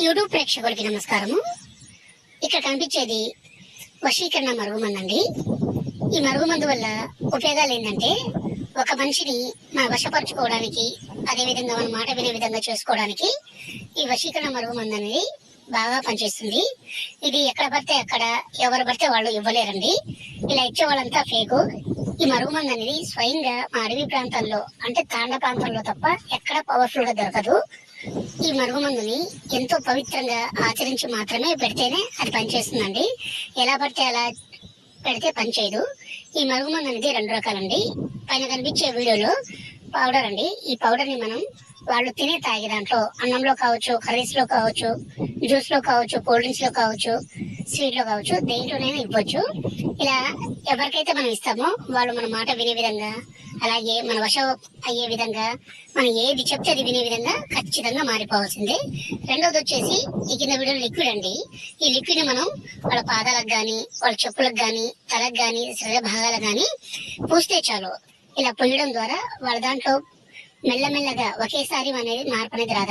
YouTube ప్రేక్షకులకి నమస్కారము. ఇక్కడ కనిపించేది వశీకరణ మరుగుమందు అండి. ఈ మరుగుమందు వల్ల ఉపయోగాలు ఏంటంటే, ఒక మనిషిని మన వశపరచుకోవడానికి, అదేవిధంగా మన మాట వినే విధంగా చేసుకోవడానికి ఈ వశీకరణ మరుగుమందు అనేది బాగా పనిచేస్తుంది. ఇది ఎక్కడ పడితే అక్కడ ఎవరు పడితే వాళ్ళు ఇవ్వలేరండి. ఇలా ఇచ్చే వాళ్ళంతా ఫేకు. ఈ మరుగుమందు అనేది స్వయంగా మా అడవి ప్రాంతాల్లో, అంటే తాండ ప్రాంతాల్లో తప్ప ఎక్కడ పవర్ఫుల్ గా దొరకదు. ఈ మరుగుమందుని ఎంతో పవిత్రంగా ఆచరించి మాత్రమే పెడితేనే అది పనిచేస్తుందండి. ఎలా పడితే అలా పెడితే పనిచేయదు. ఈ మరుగుమందు అనేది 2 రకాలండి. పైన కనిపించే వీడియోలో పౌడర్ అండి. ఈ పౌడర్ ని మనం వాళ్ళు తినే తాగే దాంట్లో, అన్నంలో కావచ్చు, కర్రీస్ లో కావచ్చు, జ్యూస్ లో కావచ్చు, కూల్ డ్రింక్స్ లో కావచ్చు, స్వీట్ లో కావచ్చు, దేంట్లోనైనా ఇవ్వచ్చు. ఇలా ఎవరికైతే మనం ఇస్తామో వాళ్ళు మన మాట వినే విధంగా, అలాగే మన వశం అయ్యే విధంగా, మనం ఏది చెప్తే అది వినే విధంగా ఖచ్చితంగా మారిపోవాల్సిందే. రెండోది వచ్చేసి ఈ కింద వీడియో లిక్విడ్ అండి. ఈ లిక్విడ్ ని మనం వాళ్ళ పాదాలకు గాని, వాళ్ళ చెప్పులకు గాని, తలకు గాని, శరీర భాగాలకు గాని పూస్తే చాలు. ఇలా పొయ్యడం ద్వారా వాళ్ళ దాంట్లో మెల్లమెల్లగా ఒకేసారి అనేది మార్పు అనేది రాదు.